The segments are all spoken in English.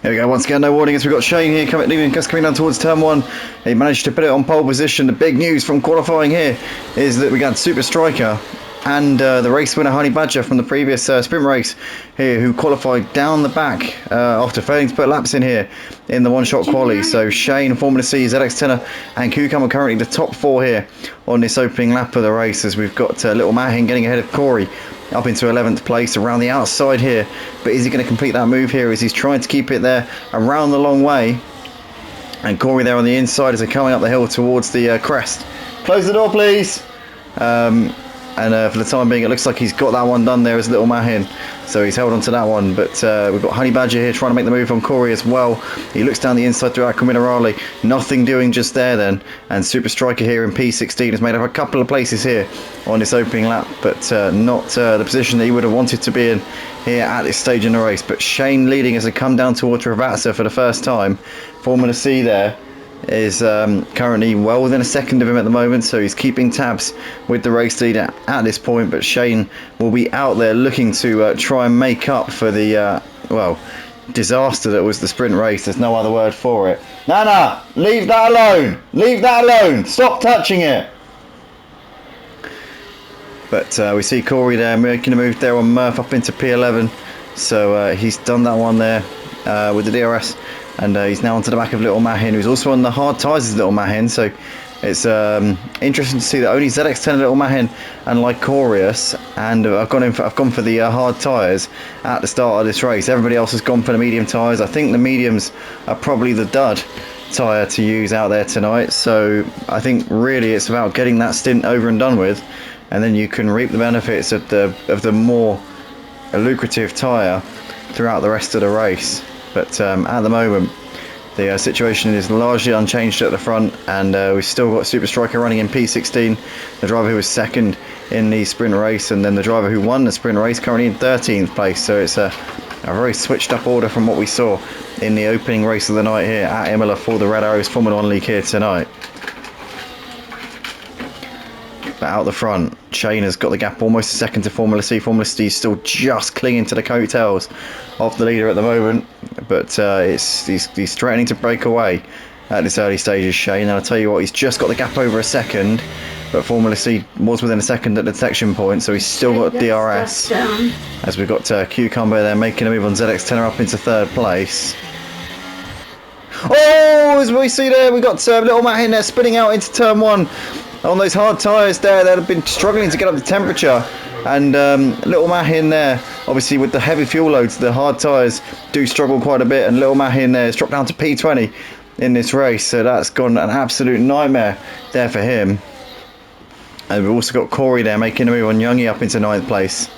Here we go, once again, no warning as we've got Shane here coming down towards turn one. He managed to put it on pole position. The big news from qualifying here is that we got Super Striker and the race winner Honey Badger from the previous sprint race here, who qualified down the back after failing to put laps in here in the one-shot quali. So Shane, Formula C, ZX10er and Cucumber currently the top four here on this opening lap of the race, as we've got Little Mahin getting ahead of Corey up into 11th place around the outside here. But is he going to complete that move here as he's trying to keep it there around the long way? And Corey there on the inside as they're coming up the hill towards the crest. Close the door, please. And for the time being, it looks like he's got that one done there as Little Mahin. So he's held on to that one. But we've got Honey Badger here trying to make the move on Corey as well. He looks down the inside through Aqua Minerale. Nothing doing just there then. And Super Striker here in P16 has made up a couple of places here on this opening lap. But not the position that he would have wanted to be in here at this stage in the race. But Shane leading as they come down towards Ravazza for the first time. Formula C there is currently well within a second of him at the moment, so he's keeping tabs with the race leader at this point. But Shane will be out there looking to try and make up for the well, disaster that was the sprint race. There's no other word for it. Nana, leave that alone, leave that alone, stop touching it. But we see Corey there making a move there on Murph up into P11, so he's done that one there with the DRS. And he's now onto the back of Little Mahin, who's also on the hard tyres as Little Mahin. So it's interesting to see that only ZX10 Little Mahin and Lycorius, and I've gone for the hard tyres at the start of this race. Everybody else has gone for the medium tyres. I think the mediums are probably the dud tyre to use out there tonight. So I think really it's about getting that stint over and done with, and then you can reap the benefits of the more lucrative tyre throughout the rest of the race. But at the moment, the situation is largely unchanged at the front, and we've still got Super Striker running in P16, the driver who was second in the sprint race, and then the driver who won the sprint race currently in 13th place. So it's a very switched up order from what we saw in the opening race of the night here at Imola for the Red Arrows Formula 1 League here tonight. But out the front, Shane has got the gap almost a second to Formula C. Formula C is still just clinging to the coattails of the leader at the moment, but he's threatening to break away at this early stages, Shane. And I'll tell you what, he's just got the gap over a second, but Formula C was within a second at the detection point, so he's still got DRS. As we've got Cucumber there making a move on ZX10er up into third place. Oh, as we see there, we've got Little Matt in there spinning out into turn one on those hard tyres there that have been struggling to get up the temperature. And Little Mahin there, obviously with the heavy fuel loads, the hard tyres do struggle quite a bit, and Little Mahin there has dropped down to P20 in this race, so that's gone an absolute nightmare there for him. And we've also got Corey there making a move on Youngie up into 9th place.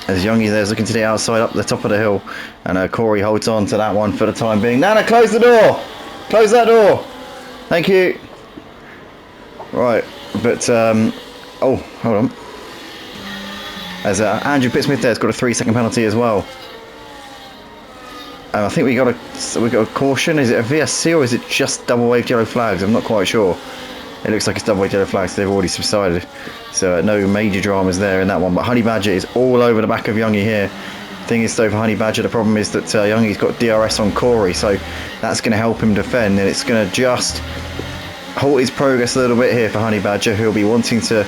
As Youngie there's looking to the outside up the top of the hill, and Corey holds on to that one for the time being. Nana, close the door! Close that door! Thank you. Right, but oh, hold on. As Andrew Pittsmith there's got a 3-second penalty as well. And I think we got a caution. Is it a VSC or is it just double waved yellow flags? I'm not quite sure. It looks like it's double waved yellow flags. They've already subsided, so no major dramas there in that one. But Honey Badger is all over the back of Youngie here. Thing is though, for Honey Badger, the problem is that Youngie's got DRS on Corey, so that's going to help him defend, and it's going to just halt his progress a little bit here for Honey Badger, who'll be wanting to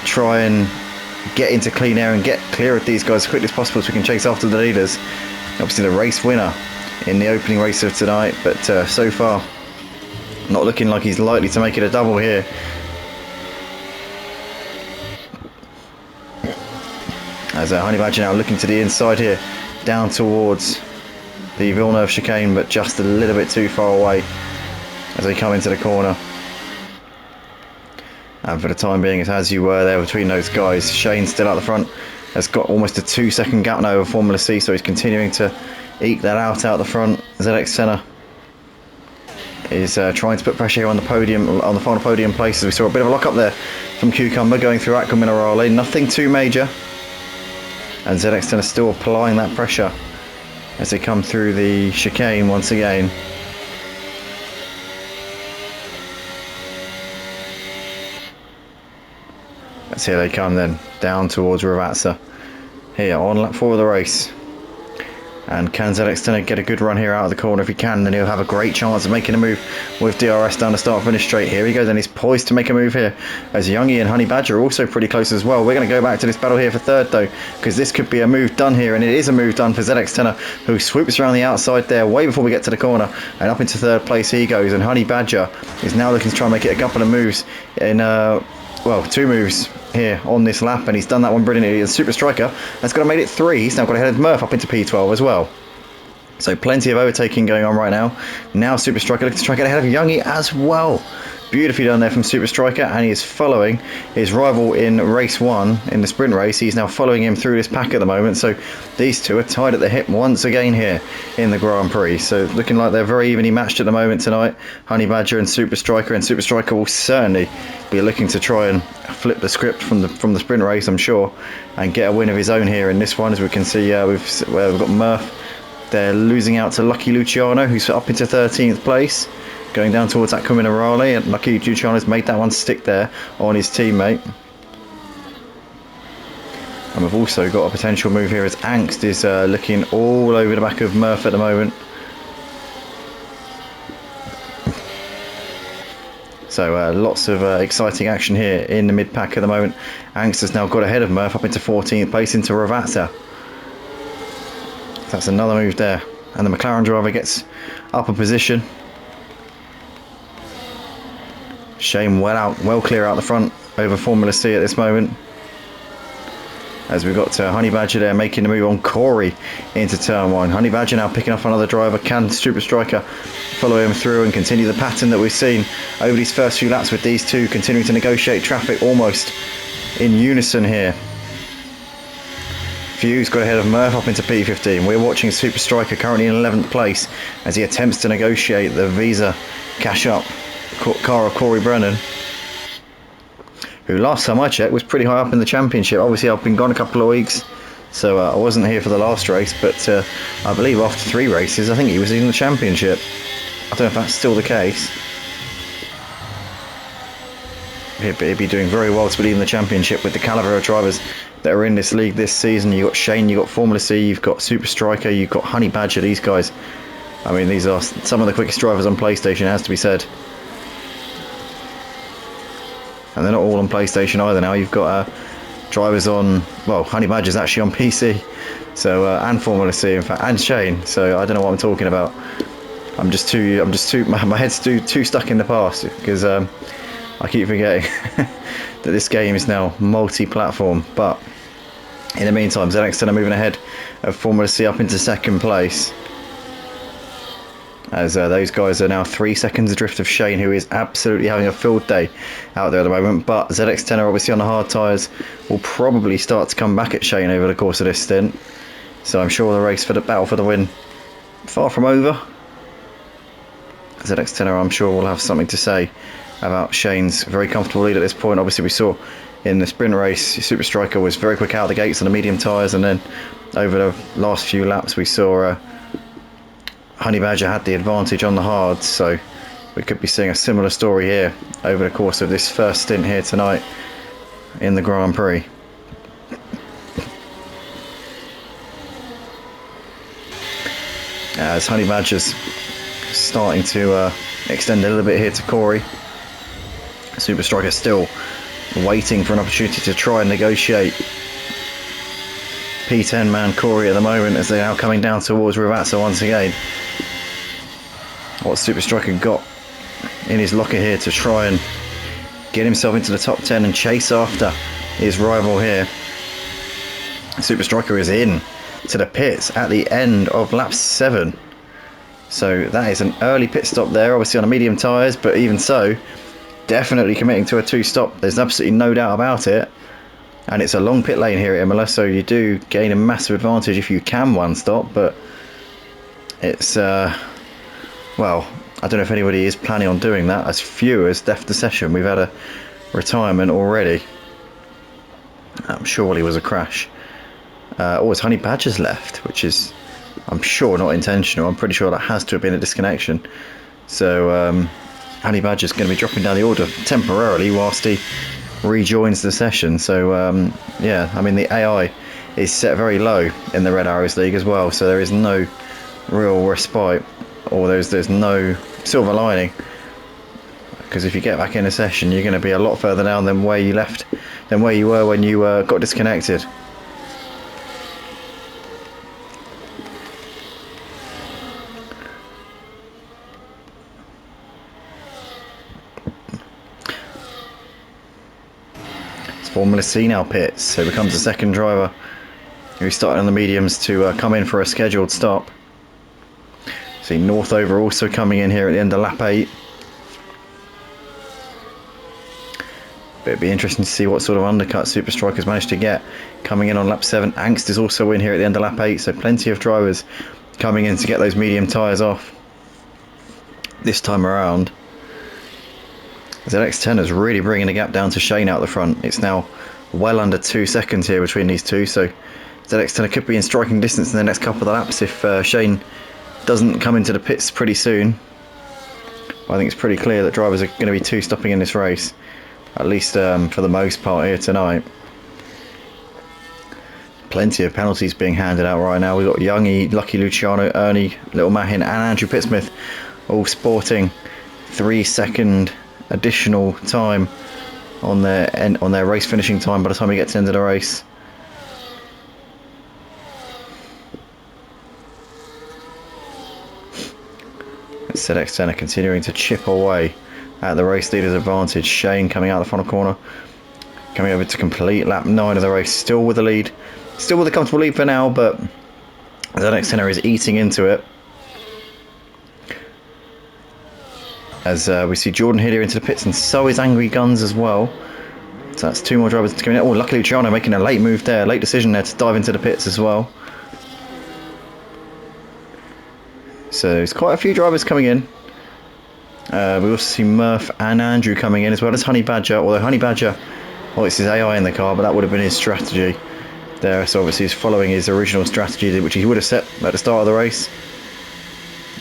try and get into clean air and get clear of these guys as quickly as possible so we can chase after the leaders. Obviously the race winner in the opening race of tonight, but so far not looking like he's likely to make it a double here. As Honey Badger now looking to the inside here, down towards the Villeneuve chicane, but just a little bit too far away as they come into the corner. And for the time being, it's as you were there between those guys. Shane still out the front, has got almost a 2-second gap now over Formula C, so he's continuing to eke that out the front. ZX10er is trying to put pressure here on the podium, on the final podium places. We saw a bit of a lock up there from Cucumber going through Aqua Minerale, nothing too major. And ZX10 is still applying that pressure as they come through the chicane once again. As here they come then, down towards Ravazza. here on lap 4 of the race. And can ZX10 get a good run here out of the corner? If he can, then he'll have a great chance of making a move with DRS down the start finish straight. Here he goes, and he's poised to make a move here, as Youngie and Honey Badger are also pretty close as well. We're going to go back to this battle here for third though, because this could be a move done here, and it is a move done for ZX10, who swoops around the outside there way before we get to the corner, and up into third place he goes. And Honey Badger is now looking to try and make it a couple of moves in well, 2 moves here on this lap, and he's done that one brilliantly. And Super Striker has got to made it 3. He's now got ahead of Murph up into P12 as well. So plenty of overtaking going on right now. Now Super Striker looking to try and get ahead of Youngie as well. Beautifully done there from Super Striker, and he is following his rival in race 1 in the sprint race. He's now following him through this pack at the moment, so these two are tied at the hip once again here in the Grand Prix. So looking like they're very evenly matched at the moment tonight, Honey Badger and Super Striker. And Super Striker will certainly be looking to try and flip the script from the sprint race, I'm sure, and get a win of his own here in this one. As we can see, we've got Murph. They're losing out to Lucky Luciano, who's up into 13th place, going down towards that Kumina Raleigh, and Lucky Luciano's made that one stick there on his teammate. And we've also got a potential move here as Angst is looking all over the back of Murph at the moment. So lots of exciting action here in the mid-pack at the moment. Angst has now got ahead of Murph up into 14th place into Ravazza. That's another move there, and the McLaren driver gets up a position. Shane well clear out the front over Formula C at this moment, as we've got Honey Badger there making the move on Corey into turn 1. Honey Badger now picking up another driver. Can Super Striker follow him through and continue the pattern that we've seen over these first few laps, with these two continuing to negotiate traffic almost in unison here? Fuse got ahead of Murph up into P15. We're watching Super Striker currently in 11th place as he attempts to negotiate the Visa cash up car of Corey Brennan, who last time I checked was pretty high up in the championship. Obviously I've been gone a couple of weeks, so I wasn't here for the last race, but I believe after 3 races I think he was in the championship. I don't know if that's still the case. He'd be doing very well to be in the championship with the calibre of drivers that are in this league this season. You've got Shane, you've got Formula C, you've got Super Striker, you've got Honey Badger. These guys, I mean, these are some of the quickest drivers on PlayStation, it has to be said. And they're not all on PlayStation either now. You've got drivers on, well, Honey Badger's actually on PC, so and Formula C in fact, and Shane. So I don't know what I'm talking about. My head's too stuck in the past, because I keep forgetting that this game is now multi-platform. But in the meantime, ZX10 are moving ahead of Formula C up into 2nd place, as those guys are now 3 seconds adrift of Shane, who is absolutely having a field day out there at the moment. But ZX10 are obviously on the hard tyres, will probably start to come back at Shane over the course of this stint. So I'm sure the race for the battle for the win far from over. ZX10 I'm sure will have something to say about Shane's very comfortable lead at this point. Obviously we saw in the sprint race Super Striker was very quick out of the gates on the medium tyres, and then over the last few laps we saw Honey Badger had the advantage on the hards. So we could be seeing a similar story here over the course of this first stint here tonight in the Grand Prix. As Honey Badger's starting to extend a little bit here to Corey. Super Striker still waiting for an opportunity to try and negotiate P10 man Corey at the moment, as they're now coming down towards Ravazza once again. What Super Striker got in his locker here to try and get himself into the top 10 and chase after his rival here. Super Striker is in to the pits at the end of lap 7. So that is an early pit stop there, obviously on the medium tyres, but even so, definitely committing to a 2-stop. There's absolutely no doubt about it. And it's a long pit lane here at Imola, so you do gain a massive advantage if you can 1-stop, but it's, well, I don't know if anybody is planning on doing that. As few as left the session. We've had a retirement already. Surely was a crash. It's Honey Badger's left, which is, I'm sure, not intentional. I'm pretty sure that has to have been a disconnection. So Honey Badger's going to be dropping down the order temporarily whilst he rejoins the session. So yeah, I mean, the AI is set very low in the Red Arrows League as well, so there is no real respite, or there's no silver lining, because if you get back in a session you're going to be a lot further down than where you were when you got disconnected. Formula C now pits, so becomes the second driver who started on the mediums to come in for a scheduled stop. See Northover also coming in here at the end of lap 8. But it'd be interesting to see what sort of undercut Super Strikers managed to get coming in on lap 7. Angst is also in here at the end of lap 8, so plenty of drivers coming in to get those medium tyres off this time around. ZX10 is really bringing the gap down to Shane out the front. It's now well under 2 seconds here between these two, so ZX10 could be in striking distance in the next couple of laps if Shane doesn't come into the pits pretty soon. I think it's pretty clear that drivers are going to be two stopping in this race, at least for the most part here tonight. Plenty of penalties being handed out right now. We've got Youngie, Lucky Luciano, Ernie, Little Mahin and Andrew Pittsmith all sporting 3-second additional time on their race finishing time by the time we get to the end of the race. ZX10 are continuing to chip away at the race leader's advantage. Shane coming out the final corner, coming over to complete lap 9 of the race, still with the lead, still with a comfortable lead for now, but ZX10 is eating into it. As we see Jordan Hillier into the pits, and so is Angry Guns as well. So that's two more drivers coming in. Oh, luckily Luciano making a late move there, late decision there to dive into the pits as well. So there's quite a few drivers coming in. We also see Murph and Andrew coming in, as well as Honey Badger, although Honey Badger, well, it's his AI in the car, but that would have been his strategy there. So obviously he's following his original strategy, which he would have set at the start of the race.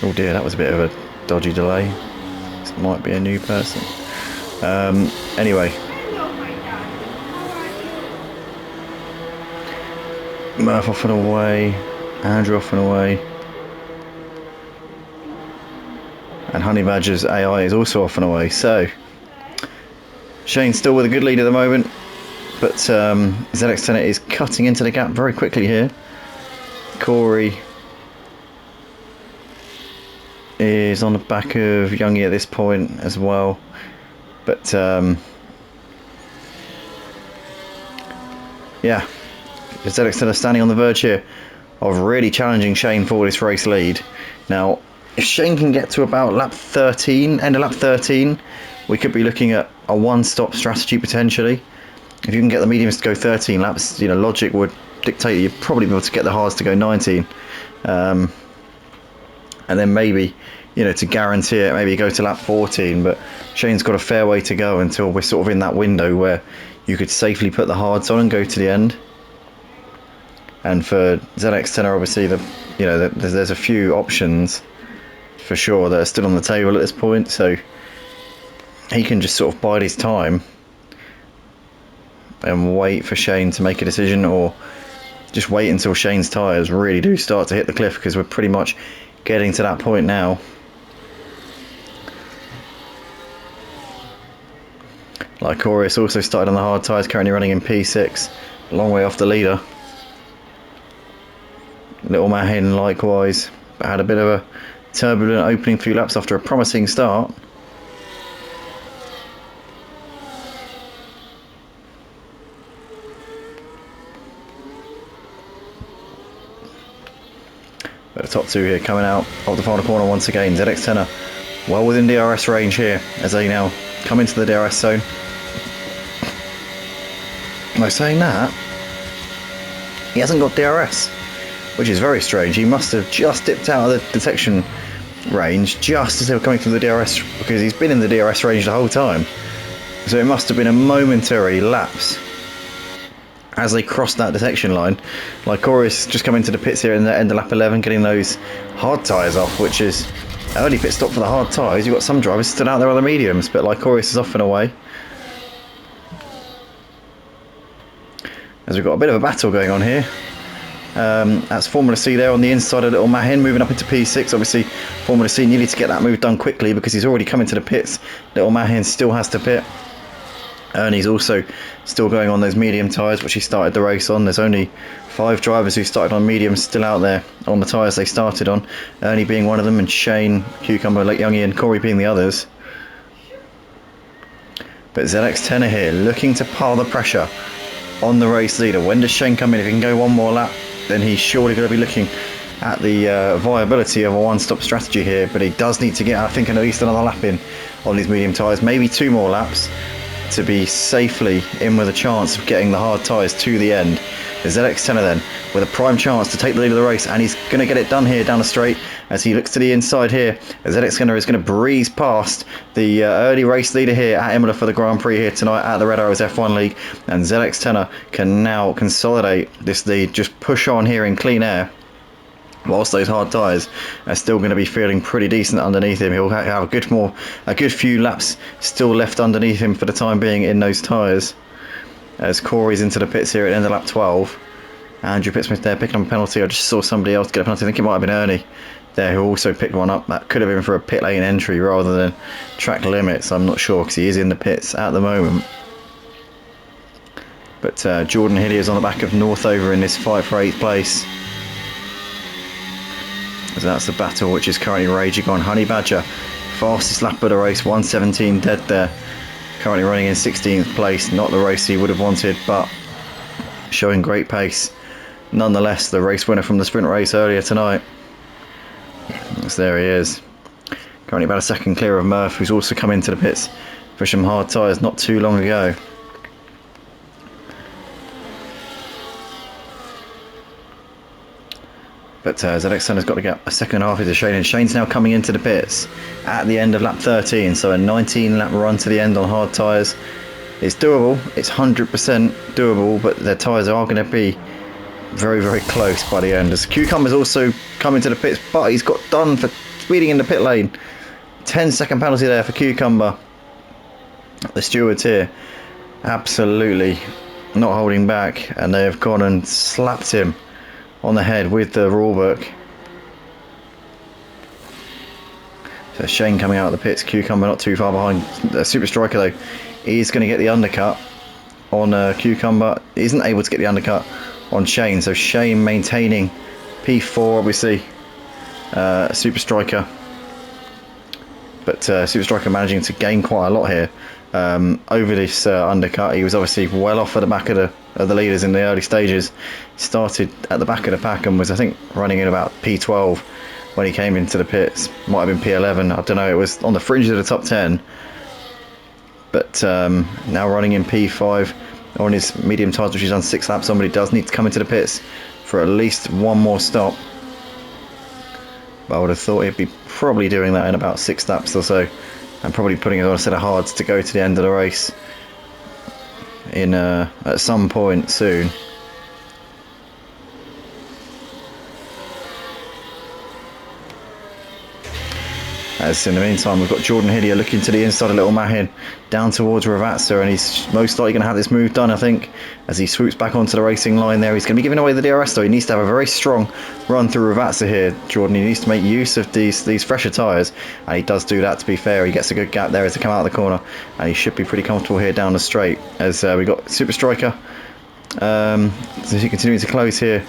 Oh dear, that was a bit of a dodgy delay. This might be a new person. Anyway, Murph off and away, Andrew off and away, and Honey Badger's AI is also off and away. So Shane's still with a good lead at the moment, but ZX10 is cutting into the gap very quickly here. Corey is on the back of Youngie at this point as well, but yeah, ZX10 are standing on the verge here of really challenging Shane for this race lead. Now, if Shane can get to about lap 13, end of lap 13, we could be looking at a one-stop strategy potentially. If you can get the mediums to go 13 laps, you know, logic would dictate that you'd probably be able to get the hards to go 19. And then maybe, you know, to guarantee it, maybe go to lap 14, but Shane's got a fair way to go until we're sort of in that window where you could safely put the hards on and go to the end. And for ZX10, obviously, there's a few options for sure that are still on the table at this point, so he can just sort of bide his time and wait for Shane to make a decision, or just wait until Shane's tyres really do start to hit the cliff, because we're pretty much getting to that point now. Lycorius also started on the hard tyres, currently running in P6, a long way off the leader. Little Mahin likewise, but had a bit of a turbulent opening few laps after a promising start. But the top two here coming out of the final corner once again. ZX10 well within DRS range here as they now come into the DRS zone. By saying that, he hasn't got DRS, which is very strange. He must have just dipped out of the detection range just as they were coming through the DRS, because he's been in the DRS range the whole time. So it must have been a momentary lapse as they crossed that detection line. Lycorius just coming to the pits here in the end of lap 11, getting those hard tyres off, which is early pit stop for the hard tyres. You've got some drivers stood out there on the mediums, but Lycorius is off and away. as we've got a bit of a battle going on here. That's Formula C there on the inside of Little Mahin, moving up into P6. Obviously, Formula C needed to get that move done quickly because he's already coming to the pits. Little Mahin still has to pit. Ernie's also still going on those medium tyres, which he started the race on. There's only 5 drivers who started on mediums still out there on the tyres they started on. Ernie being one of them, and Shane, Cucumber, Lake Youngie and Corey being the others. But ZX10 are here, looking to pile the pressure on the race leader. When does Shane come in? If he can go one more lap, then he's surely going to be looking at the viability of a one-stop strategy here. But he does need to get, I think, at least another lap in on these medium tyres, maybe 2 more laps, to be safely in with a chance of getting the hard tyres to the end. The ZX10 then with a prime chance to take the lead of the race, and he's going to get it done here down the straight as he looks to the inside here. The ZX10 is going to breeze past the early race leader here at Imola for the Grand Prix here tonight at the Red Arrows F1 League, and ZX10 can now consolidate this lead, just push on here in clean air, whilst those hard tyres are still going to be feeling pretty decent underneath him. He'll have a good few laps still left underneath him for the time being in those tyres. As Corey's into the pits here at the end of lap 12. Andrew Pittsmith there picking up a penalty. I just saw somebody else get a penalty. I think it might have been Ernie there who also picked one up. That could have been for a pit lane entry rather than track limits. I'm not sure because he is in the pits at the moment. But Jordan Hillier is on the back of Northover in this fight for 8th place. So that's the battle which is currently raging on. Honey Badger, fastest lap of the race, 1:17 dead there. Currently running in 16th place. Not the race he would have wanted, but showing great pace. Nonetheless, the race winner from the sprint race earlier tonight. Yes, there he is. Currently about a second clear of Murph, who's also come into the pits for some hard tyres not too long ago. But ZX10 has got to get a second and a half into Shane, and Shane's now coming into the pits at the end of lap 13, so a 19 lap run to the end on hard tyres. It's doable, it's 100% doable, but their tyres are going to be very, very close by the end. As Cucumber's also coming to the pits, but he's got done for speeding in the pit lane. 10-second penalty there for Cucumber. The stewards here absolutely not holding back, and they have gone and slapped him on the head with the rule book. So Shane coming out of the pits, Cucumber not too far behind. Super Striker though, he's going to get the undercut on Cucumber. He isn't able to get the undercut on Shane, so Shane maintaining P4 obviously. Super Striker, but Super Striker managing to gain quite a lot here over this undercut. He was obviously well off at the back of the leaders in the early stages. Started at the back of the pack and was, I think, running in about P12 when he came into the pits. Might have been P11, I don't know. It was on the fringe of the top 10, but now running in P5 on his medium tyres, which he's done 6 laps on. But he does need to come into the pits for at least one more stop. But I would have thought he'd be probably doing that in about 6 laps or so, and probably putting it on a set of hards to go to the end of the race in at some point soon. As in the meantime, we've got Jordan Hillier looking to the inside of Little Mahin, down towards Ravazza, and he's most likely going to have this move done, I think, as he swoops back onto the racing line there. He's going to be giving away the DRS though. He needs to have a very strong run through Ravazza here, Jordan. He needs to make use of these fresher tyres, and he does do that, to be fair. He gets a good gap there as they come out of the corner, and he should be pretty comfortable here down the straight. As we got Super Striker, so he continues to close here.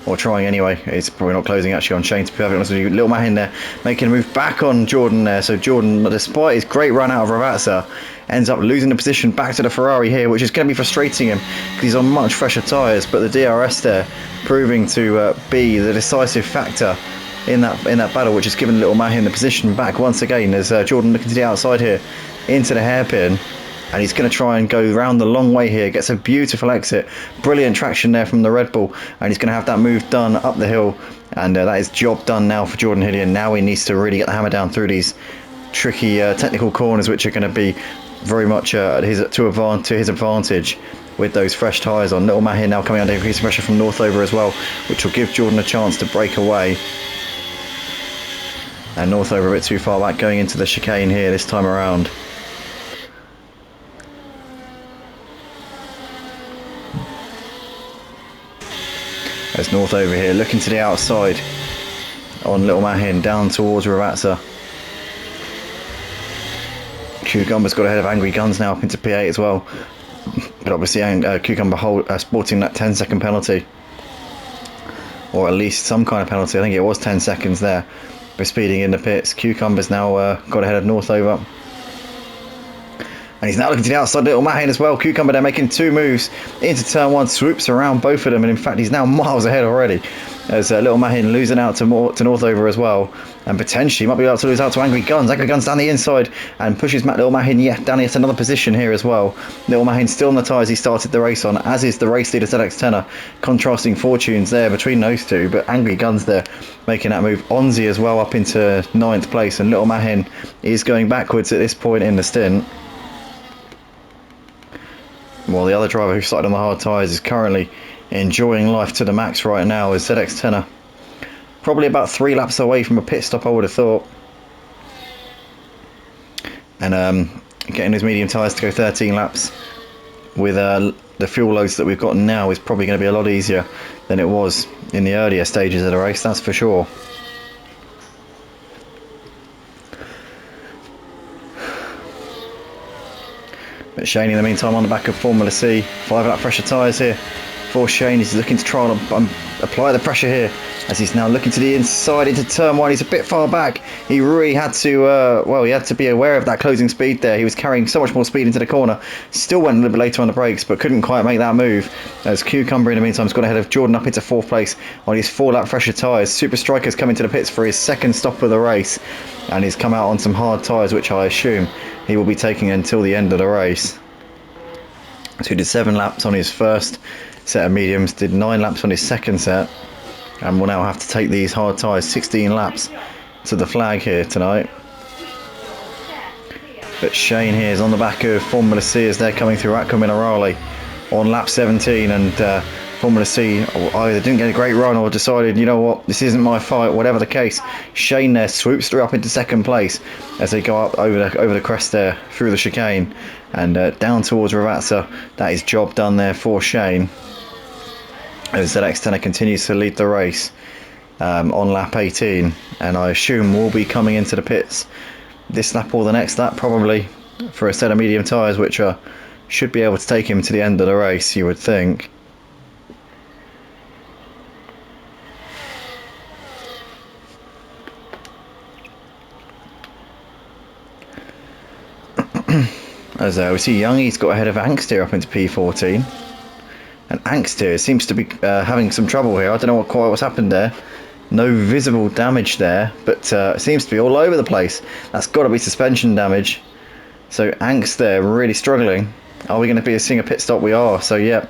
Or trying anyway. It's probably not closing actually on Shane, to be perfectly honest with you. Little Mahin there making a move back on Jordan there. So Jordan, despite his great run out of Ravazza, ends up losing the position back to the Ferrari here, which is going to be frustrating him because he's on much fresher tyres. But the DRS there proving to be the decisive factor in that battle, which has given Little Mahin the position back once again. As Jordan looking to the outside here into the hairpin. And he's going to try and go round the long way here. Gets a beautiful exit. Brilliant traction there from the Red Bull. And he's going to have that move done up the hill. And that is job done now for Jordan Hillier. Now he needs to really get the hammer down through these tricky technical corners, which are going to be very much to his advantage with those fresh tyres on. Little Mahin now coming under increasing pressure from Northover as well, which will give Jordan a chance to break away. And Northover a bit too far back going into the chicane here this time around. There's North over here, looking to the outside on Little Mahin, down towards Ravazza. Cucumber's got ahead of Angry Guns now up into P8 as well. But obviously Cucumber sporting that 10-second penalty. Or at least some kind of penalty. I think it was 10 seconds there for speeding in the pits. Cucumber's now got ahead of North over. And he's now looking to the outside, Little Mahin as well. Cucumber there making 2 moves into turn 1, swoops around both of them, and in fact he's now miles ahead already. As Little Mahin losing out to North over as well, and potentially might be able to lose out to Angry Guns. Angry Guns down the inside and pushes Little Mahin down yet another position here as well. Little Mahin still on the tyres he started the race on, as is the race leader ZX10er. Contrasting fortunes there between those two, but Angry Guns there making that move. Onzi as well up into 9th place, and Little Mahin is going backwards at this point in the stint. While the other driver who started on the hard tyres is currently enjoying life to the max right now, is ZX10er. Probably about 3 laps away from a pit stop, I would have thought. And getting his medium tyres to go 13 laps with the fuel loads that we've got now is probably going to be a lot easier than it was in the earlier stages of the race, that's for sure. But Shane in the meantime on the back of Formula C, 5-lap pressure tyres here for Shane. He's looking to try and apply the pressure here as he's now looking to the inside into turn 1. He's a bit far back. He really had to, he had to be aware of that closing speed there. He was carrying so much more speed into the corner. Still went a little bit later on the brakes, but couldn't quite make that move. As Cucumber in the meantime has got ahead of Jordan up into 4th place on his 4-lap pressure tyres. Super Striker's coming to the pits for his 2nd stop of the race, and he's come out on some hard tyres, which I assume he will be taking until the end of the race. So he did 7 laps on his first set of mediums, did 9 laps on his second set, and will now have to take these hard tyres 16 laps to the flag here tonight. But Shane here is on the back of Formula C as they're coming through Acqua Minerale on lap 17, and Formula C either didn't get a great run or decided, you know what, this isn't my fight, whatever the case. Shane there swoops through up into 2nd place as they go up over the crest there through the chicane and down towards Ravazza. That is job done there for Shane as ZX10er continues to lead the race on lap 18, and I assume will be coming into the pits this lap or the next lap probably for a set of medium tyres, which should be able to take him to the end of the race, you would think. As we see Youngie's got ahead of Angster up into P14, and Angster seems to be having some trouble here. I don't know what's happened there. No visible damage there, but it seems to be all over the place. That's got to be suspension damage. So Angster really struggling. Are we going to be seeing a pit stop? We are. So yeah,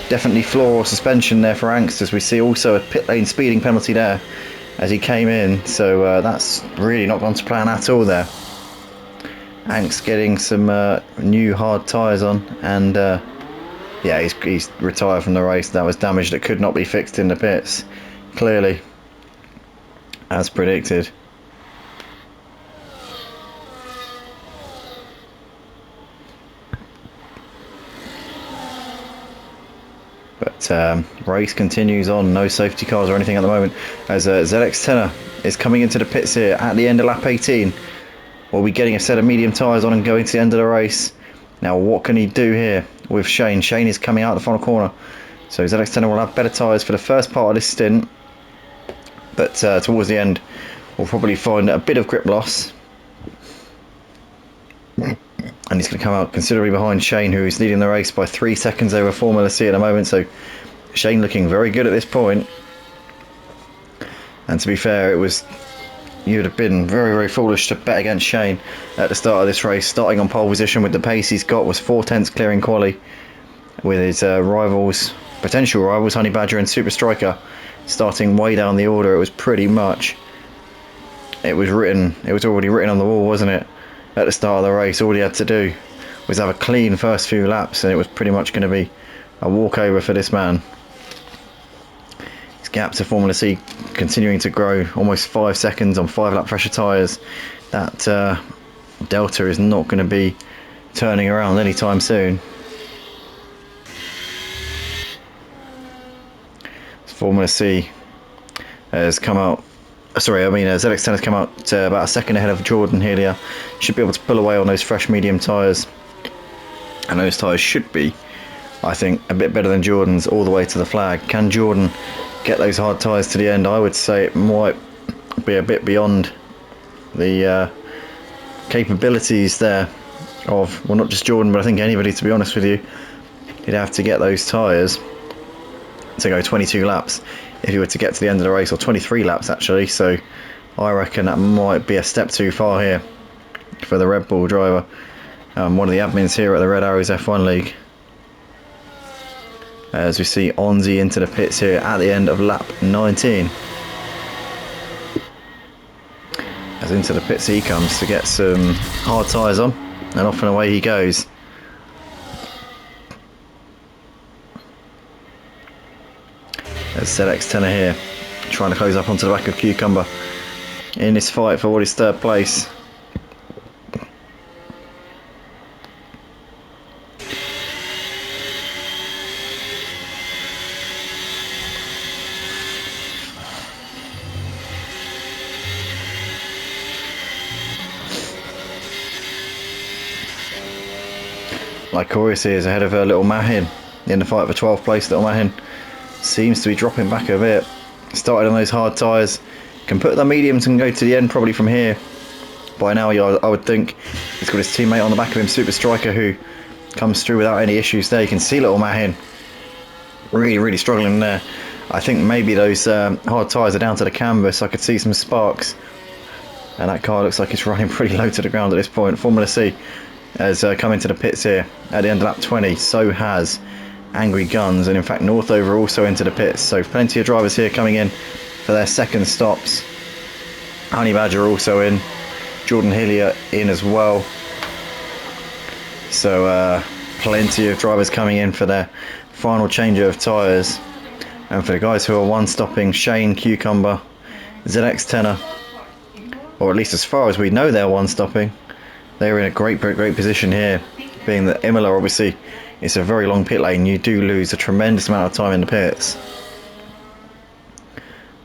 definitely floor or suspension there for Angster. We see also a pit lane speeding penalty there as he came in. So that's really not gone to plan at all there. Angst getting some new hard tyres on, and yeah, he's retired from the race. That was damage that could not be fixed in the pits, clearly, as predicted. But race continues on, no safety cars or anything at the moment, as ZX10er is coming into the pits here at the end of lap 18. We'll be getting a set of medium tyres on and going to the end of the race. Now what can he do here with Shane? Shane is coming out the final corner, so ZX10er will have better tyres for the first part of this stint, but towards the end we'll probably find a bit of grip loss, and he's going to come out considerably behind Shane, who is leading the race by 3 seconds over Formula C at the moment. So Shane looking very good at this point, and to be fair, you'd have been very, very foolish to bet against Shane at the start of this race. Starting on pole position with the pace he's got, was 4/10 clearing quali, with his potential rivals, Honey Badger and Super Striker, starting way down the order. It was pretty much, it was already written on the wall, wasn't it? At the start of the race, all he had to do was have a clean first few laps, and it was pretty much going to be a walkover for this man. His gap to Formula C continuing to grow, almost 5 seconds on 5-lap pressure tyres. That delta is not going to be turning around anytime soon. Formula C has come out. Sorry, I mean ZX10 has come out about a second ahead of Jordan here. Should be able to pull away on those fresh medium tyres, and those tyres should be, I think, a bit better than Jordan's all the way to the flag. Can Jordan get those hard tyres to the end? I would say it might be a bit beyond the capabilities there of, well, not just Jordan, but I think anybody, to be honest with you. You'd have to get those tyres to go 22 laps if you were to get to the end of the race, or 23 laps actually, so I reckon that might be a step too far here for the Red Bull driver. One of the admins here at the Red Arrows F1 League. As we see Onzi into the pits here at the end of lap 19. As into the pits he comes to get some hard tyres on, and off and away he goes. There's ZX10 here, trying to close up onto the back of Cucumber in this fight for what is third place. Lycoris here is ahead of her Little Mahin in the fight for 12th place. Little Mahin seems to be dropping back a bit. Started on those hard tyres, can put the mediums and go to the end probably from here. By now I would think he's got his teammate on the back of him, Super Striker, who comes through without any issues there. You can see Little Mahin really struggling there. I think maybe those hard tyres are down to the canvas. I could see some sparks, and that car looks like it's running pretty low to the ground at this point. Formula C has come into the pits here at the end of lap 20. So has Angry Guns, and in fact Northover also into the pits, so plenty of drivers here coming in for their second stops. Honey Badger also in, Jordan Hillier in as well, so plenty of drivers coming in for their final change of tyres. And for the guys who are one stopping, Shane, Cucumber, ZX10er, or at least as far as we know they're one stopping, they're in a great position here, being that Imola, obviously it's a very long pit lane. You do lose a tremendous amount of time in the pits.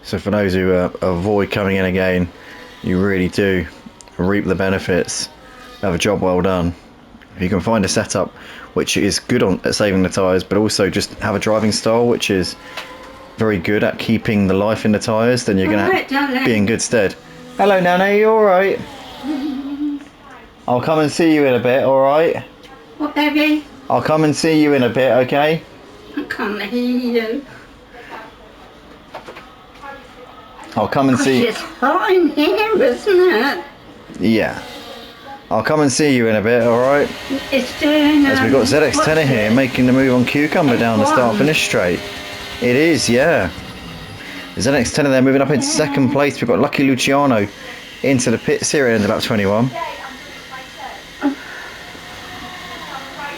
So for those who avoid coming in again, you really do reap the benefits of a job well done. If you can find a setup which is good at saving the tyres, but also just have a driving style which is very good at keeping the life in the tyres, then you're going to be in good stead. Hello Nana, you alright? I'll come and see you in a bit, alright? What, baby? I'll come and see you in a bit, okay? I can't hear you. I'll come and see you. It's hot in here, isn't it? Yeah. I'll come and see you in a bit, alright? It's doing... As we've got ZX10 here making the move on Cucumber down the start-finish straight. It is, yeah. ZX10 there moving up into second place. We've got Lucky Luciano into the pits here at the end of lap 21.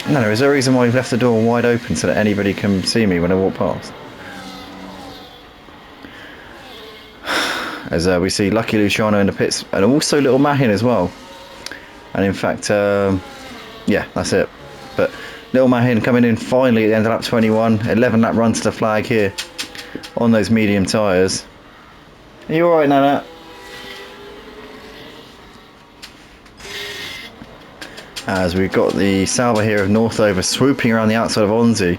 No, is there a reason why you've left the door wide open so that anybody can see me when I walk past? As we see Lucky Luciano in the pits, and also Little Mahin as well. And in fact, yeah, that's it. But Little Mahin coming in finally at the end of lap 21. 11 lap run to the flag here on those medium tyres. Are you alright, Nana? As we've got the Sauber here of Northover swooping around the outside of Onzi.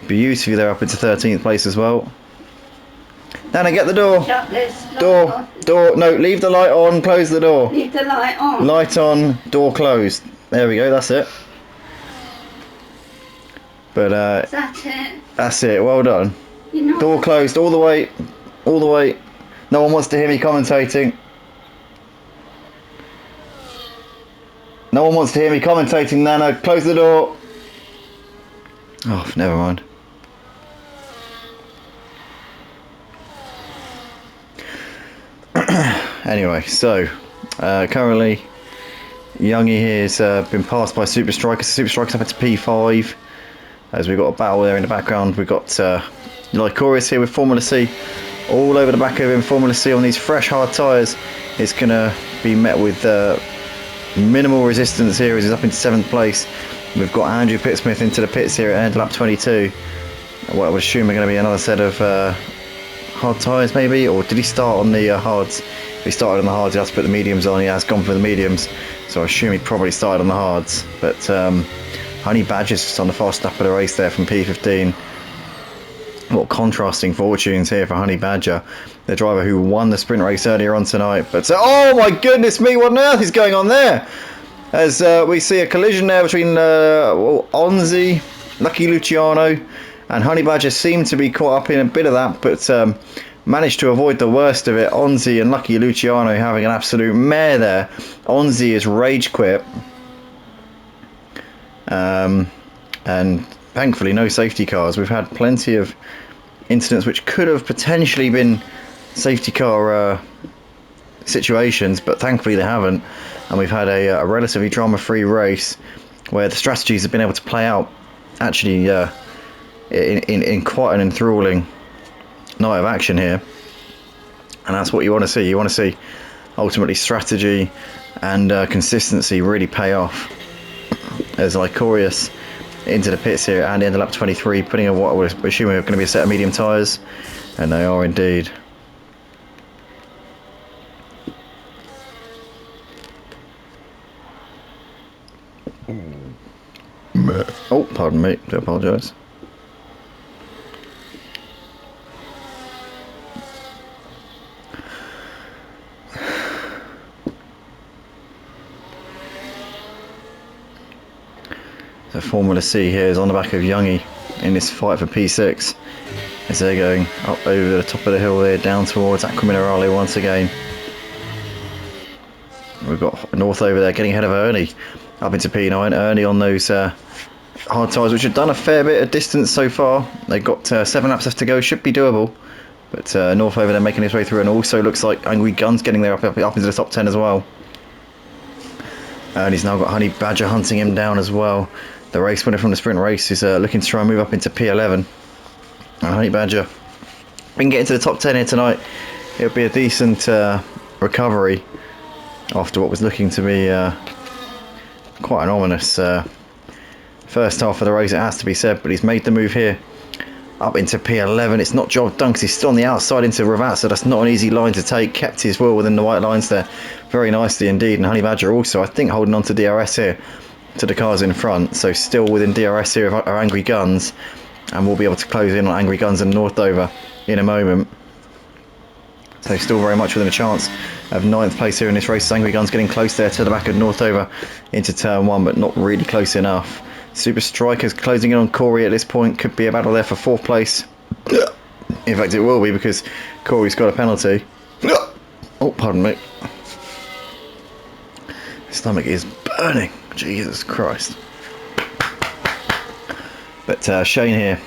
Beautifully there up into 13th place as well. Nana, get the door. Shut this Door, no, leave the light on, close the door. Leave the light on. Light on, door closed. There we go, that's it. But Is that it? that's it, well done. You know, Door closed all the way. No one wants to hear me commentating. No one wants to hear me commentating, Nana. Close the door. Oh, never mind. Anyway, so currently Youngie here has been passed by Super Striker. So Super Striker's up into P5. As we've got a battle there in the background, we've got Lycoris here with Formula C all over the back of him. Formula C on these fresh hard tyres is going to be met with minimal resistance here as he's up into 7th place. We've got Andrew Pittsmith into the pits here at end lap 22. What I would assume are going to be another set of hard tyres maybe, or did he start on the hards? If he started on the hards, he has to put the mediums on. He has gone for the mediums, so I assume he probably started on the hards. But Honey Badger's just on the fast lap of the race there from P15. What contrasting fortunes here for Honey Badger, the driver who won the sprint race earlier on tonight. But oh my goodness me, what on earth is going on there? As we see a collision there between Onzi, Lucky Luciano, and Honey Badger seem to be caught up in a bit of that, but managed to avoid the worst of it. Onzi and Lucky Luciano having an absolute mare there. Onzi is rage quit. And thankfully no safety cars. We've had plenty of incidents which could have potentially been safety car situations, but thankfully they haven't, and we've had a relatively drama-free race where the strategies have been able to play out actually in quite an enthralling night of action here. And that's what you want to see. You want to see ultimately strategy and consistency really pay off. As Lycorius into the pits here and into lap 23, putting in what we're assuming are going to be a set of medium tyres, and they are indeed. Oh, pardon me, do apologise. So Formula C here is on the back of Youngie in this fight for P6 as they're going up over the top of the hill there, down towards Acqua Minerale once again. We've got North over there getting ahead of Ernie up into P9. Ernie on those hard tyres, which have done a fair bit of distance so far. They've got 7 laps left to go, should be doable. But North over there making his way through, and also looks like Angry Guns getting there up into the top 10 as well. And he's now got Honey Badger hunting him down as well. The race winner from the sprint race is looking to try and move up into P11. And Honey Badger, we can get into the top 10 here tonight. It'll be a decent recovery after what was looking to be quite an ominous first half of the race, it has to be said. But he's made the move here up into P11. It's not job done because he's still on the outside into Ravat, so that's not an easy line to take. Kept his wheel within the white lines there very nicely indeed. And Honey Badger also, I think, holding on to DRS here to the cars in front, so still within DRS here are Angry Guns, and we'll be able to close in on Angry Guns and Northover in a moment. So still very much within a chance of 9th place here in this race. Angry Guns getting close there to the back of Northover into turn 1, but not really close enough. Super Strikers closing in on Corey at this point. Could be a battle there for 4th place. In fact, it will be, because Corey's got a penalty. Oh, pardon me. His stomach is burning. Jesus Christ. But Shane here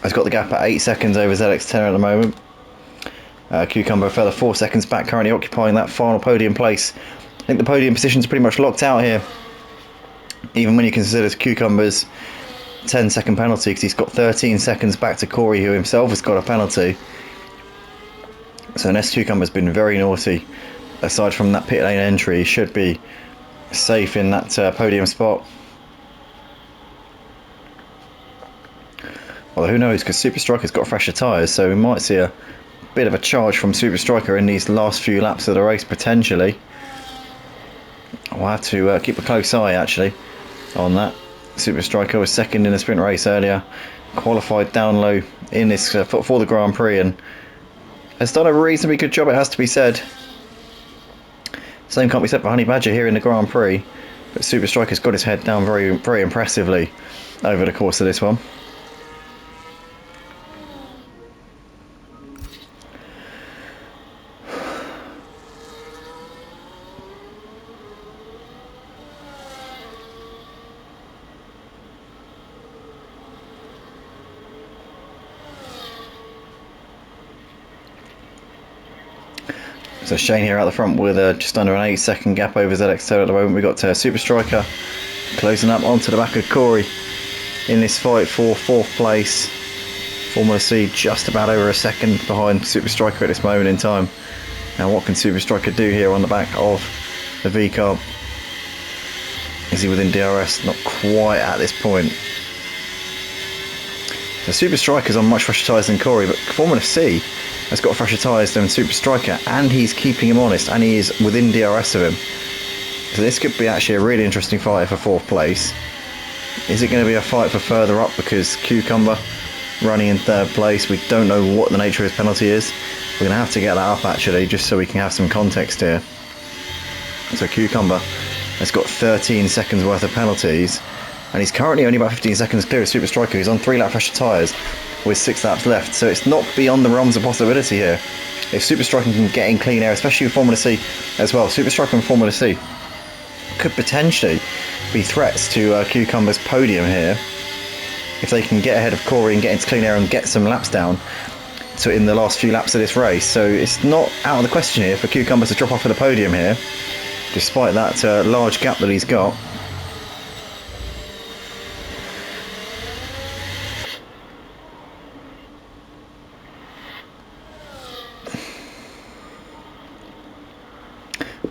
has got the gap at 8 seconds over ZX10 at the moment. Cucumber a further 4 seconds back, currently occupying that final podium place. I think the podium position's pretty much locked out here, even when you consider Cucumber's 10-second penalty, because he's got 13 seconds back to Corey, who himself has got a penalty. So unless Cucumber's been very naughty, aside from that pit lane entry, he should be safe in that podium spot. Although who knows, because Super Striker's got fresher tyres, so we might see a bit of a charge from Super Striker in these last few laps of the race potentially. We'll have to keep a close eye actually on that. Super Striker was second in the sprint race earlier, qualified down low in this for the Grand Prix, and has done a reasonably good job, it has to be said. Same can't be said for Honey Badger here in the Grand Prix, but Super Striker's got his head down very, very impressively over the course of this one. So Shane here out the front with just under an 8-second gap over ZX10 at the moment. We've got Super Striker closing up onto the back of Corey in this fight for 4th place. Formula C just about over a second behind Super Striker at this moment in time. Now what can Super Striker do here on the back of the V-Carb? Is he within DRS? Not quite at this point. The Super Striker's on much fresher tyres than Corey, but Formula C has got fresher tyres than Super Striker, and he's keeping him honest, and he is within DRS of him. So this could be actually a really interesting fight for 4th place. Is it going to be a fight for further up because Cucumber running in 3rd place? We don't know what the nature of his penalty is. We're going to have to get that up actually, just so we can have some context here. So Cucumber has got 13 seconds worth of penalties, and he's currently only about 15 seconds clear of Super Striker, who's on 3 lap fresher tyres with 6 laps left. So it's not beyond the realms of possibility here. If Super Striker can get in clean air, especially with Formula C as well, Super Striker and Formula C could potentially be threats to Cucumber's podium here if they can get ahead of Corey and get into clean air and get some laps down so in the last few laps of this race. So it's not out of the question here for Cucumber to drop off of the podium here, despite that large gap that he's got.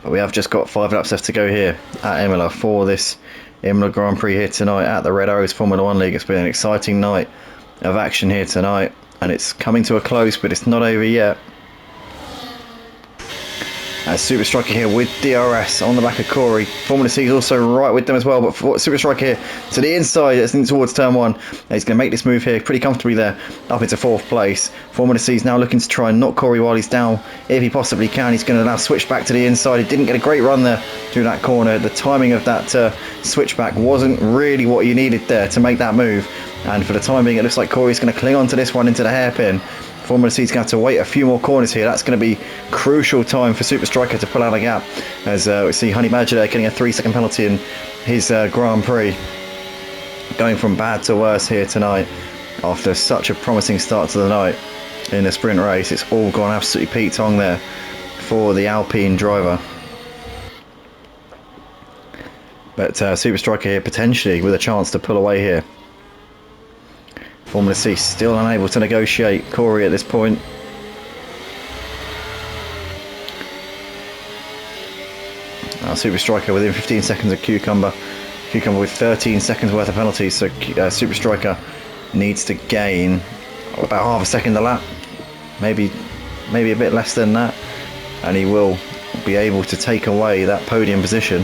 But we have just got 5 laps left to go here at Imola for this Imola Grand Prix here tonight at the Red Arrows Formula 1 League. It's been an exciting night of action here tonight, and it's coming to a close, but it's not over yet. As Super Striker here with DRS on the back of Corey. Formula C is also right with them as well, but for Super Striker here to the inside, it's in towards turn 1. He's going to make this move here pretty comfortably there, up into 4th place. Formula C is now looking to try and knock Corey while he's down, if he possibly can. He's going to now switch back to the inside. He didn't get a great run there through that corner. The timing of that switchback wasn't really what you needed there to make that move, and for the time being it looks like Corey's going to cling on to this one into the hairpin. Formula C's going to have to wait a few more corners here. That's going to be crucial time for Super Striker to pull out a gap, as we see Honey Badger there getting a 3-second penalty in his Grand Prix. Going from bad to worse here tonight after such a promising start to the night in the sprint race. It's all gone absolutely Pete Tong there for the Alpine driver. But Super Striker here potentially with a chance to pull away here. Formula C still unable to negotiate Corey at this point. Super Striker within 15 seconds of Cucumber. Cucumber with 13 seconds worth of penalties, so Super Striker needs to gain about half a second a lap, maybe a bit less than that, and he will be able to take away that podium position.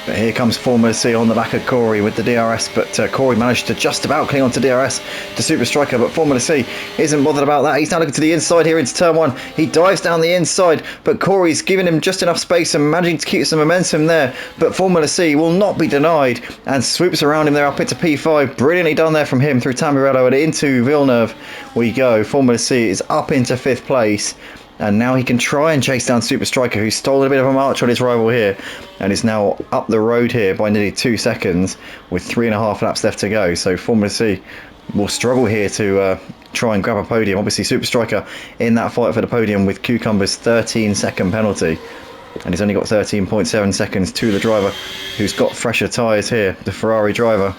But here comes Formula C on the back of Corey with the DRS, but Corey managed to just about cling on to DRS to Super Striker, but Formula C isn't bothered about that. He's now looking to the inside here into turn 1. He dives down the inside, but Corey's giving him just enough space and managing to keep some momentum there, but Formula C will not be denied and swoops around him there up into P5. Brilliantly done there from him through Tamarello and into Villeneuve we go. Formula C is up into 5th place. And now he can try and chase down Super Striker, who's stolen a bit of a march on his rival here and is now up the road here by nearly 2 seconds with 3.5 laps left to go. So Formula C will struggle here to try and grab a podium. Obviously Super Striker in that fight for the podium with Cucumber's 13-second penalty, and he's only got 13.7 seconds to the driver who's got fresher tyres here, the Ferrari driver.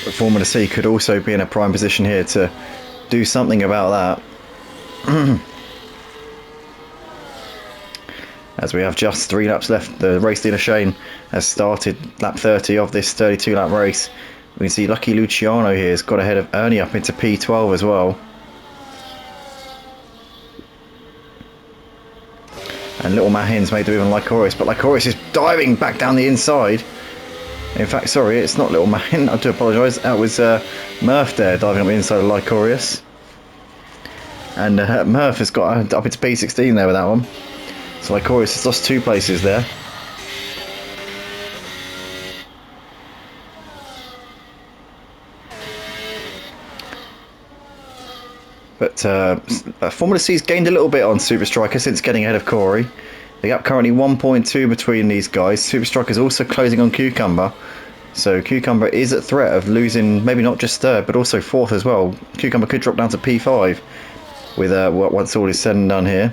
But Formula C could also be in a prime position here to do something about that. As we have just 3 laps left, the race leader Shane has started lap 30 of this 32 lap race. We can see Lucky Luciano here has got ahead of Ernie up into P12 as well. And little Mahin's made to even Lycoris, but Lycoris is diving back down the inside. In fact, sorry, it's not little Mahin, I do apologise, that was Murph there diving up the inside of Lycoris. And Murph has got up into P16 there with that one. So Lycoris has lost 2 places there. But Formula C's gained a little bit on Super Striker since getting ahead of Corey. The gap currently 1.2 between these guys. Super Striker's also closing on Cucumber. So Cucumber is at threat of losing maybe not just 3rd but also 4th as well. Cucumber could drop down to P5 with once all is said and done here,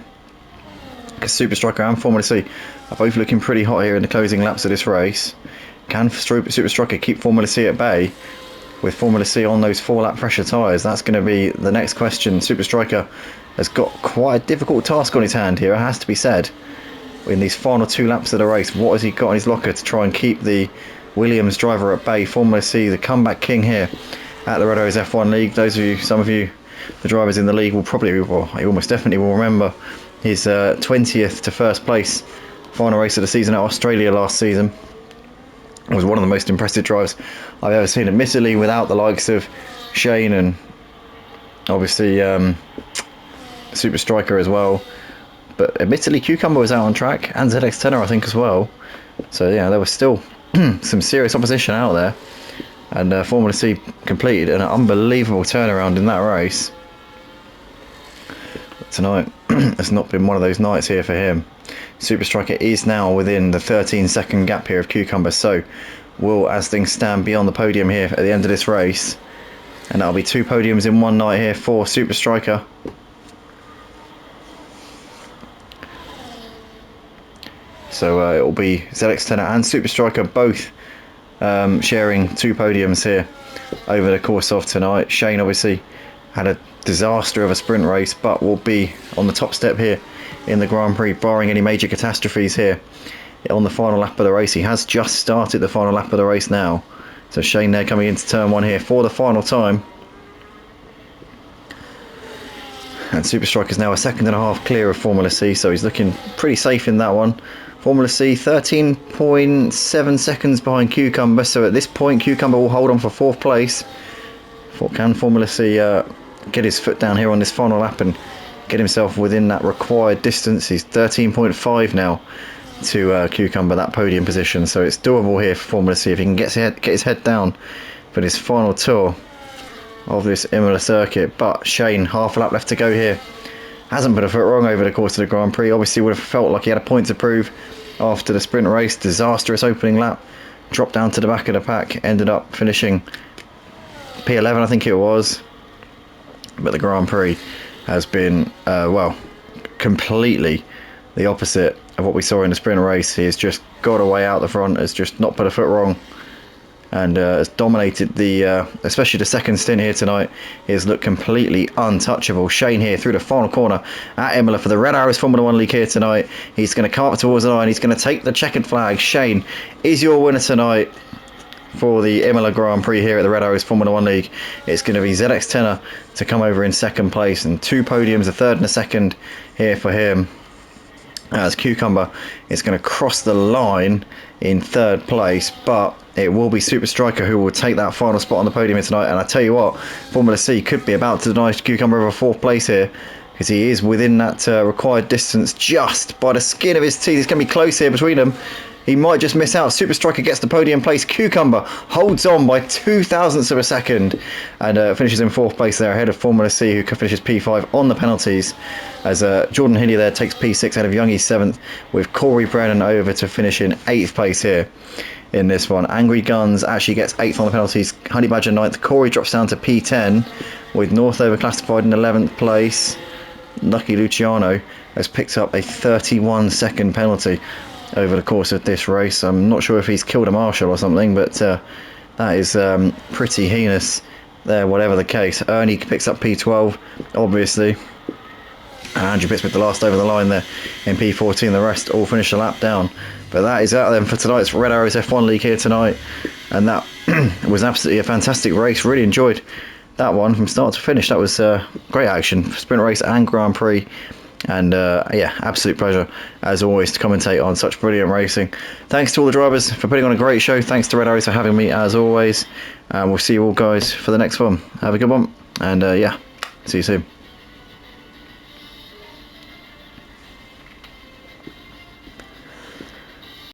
because Super Striker and Formula C are both looking pretty hot here in the closing laps of this race. Can Super Striker keep Formula C at bay with Formula C on those 4-lap pressure tyres? That's going to be the next question. Super Striker has got quite a difficult task on his hand here, it has to be said, in these final 2 laps of the race. What has he got in his locker to try and keep the Williams driver at bay, Formula C, the comeback king here at the Red Arrows F1 League. Some of you, the drivers in the league will probably, well, you almost definitely will remember his 20th to first place final race of the season at Australia last season. It was one of the most impressive drives I've ever seen, admittedly without the likes of Shane and obviously Super Striker as well. But admittedly Cucumber was out on track, and ZX10 I think as well. So yeah, there was still some serious opposition out there. And Formula C completed an unbelievable turnaround in that race. But tonight has not been one of those nights here for him. Super Striker is now within the 13-second gap here of Cucumber, so will, as things stand, be on the podium here at the end of this race. And that'll be 2 podiums in one night here for Super Striker. So it will be ZX10 and Super Striker both sharing 2 podiums here over the course of tonight. Shane obviously had a disaster of a sprint race, but will be on the top step here in the Grand Prix, barring any major catastrophes here on the final lap of the race. He has just started the final lap of the race now. So Shane there coming into turn 1 here for the final time. And Super Striker is now a second and a half clear of Formula C, so he's looking pretty safe in that one. Formula C 13.7 seconds behind Cucumber, so at this point Cucumber will hold on for 4th place. Can Formula C get his foot down here on this final lap and get himself within that required distance? He's 13.5 now to Cucumber, that podium position, so it's doable here for Formula C if he can get his head down for this final tour of this Imola circuit. But Shane, half a lap left to go here, hasn't put a foot wrong over the course of the Grand Prix. Obviously would have felt like he had a point to prove after the sprint race. Disastrous opening lap, dropped down to the back of the pack, ended up finishing P11 I think it was. But the Grand Prix has been well, completely the opposite of what we saw in the sprint race. He has just got away out the front, has just not put a foot wrong, and has dominated the especially the second stint here tonight. He has looked completely untouchable. Shane here through the final corner at Imola for the Red Arrows Formula 1 League here tonight. He's going to come up towards the line, he's going to take the checkered flag. Shane is your winner tonight for the Imola Grand Prix here at the Red Arrows Formula 1 League. It's going to be ZX10 to come over in second place, and 2 podiums, a third and a second here for him, as Cucumber is going to cross the line in 3rd place. But it will be Super Striker who will take that final spot on the podium here tonight. And I tell you what, Formula C could be about to deny Cucumber of a 4th place here, because he is within that required distance just by the skin of his teeth. It's going to be close here between them. He might just miss out. Super Striker gets the podium place. Cucumber holds on by 0.02 of a second and finishes in 4th place there, ahead of Formula C, who finishes P5 on the penalties, as Jordan Hinney there takes P6 out of Youngie 7th, with Corey Brennan over to finish in 8th place here in this one. Angry Guns actually gets 8th on the penalties. Honey Badger 9th. Corey drops down to P10, with Northover classified in 11th place. Lucky Luciano has picked up a 31-second penalty over the course of this race. I'm not sure if he's killed a marshal or something, but that is pretty heinous there, whatever the case. Ernie picks up P12, obviously, and Andrew Pitts with the last over the line there in P14. The rest all finish the lap down. But that is out then for tonight's Red Arrows F1 League here tonight, and that was absolutely a fantastic race. Really enjoyed that one from start to finish. That was great action, sprint race and Grand Prix. And yeah, absolute pleasure as always to commentate on such brilliant racing. Thanks to all the drivers for putting on a great show. Thanks to Red Arrows for having me as always. We'll see you all guys for the next one. Have a good one, and yeah, see you soon.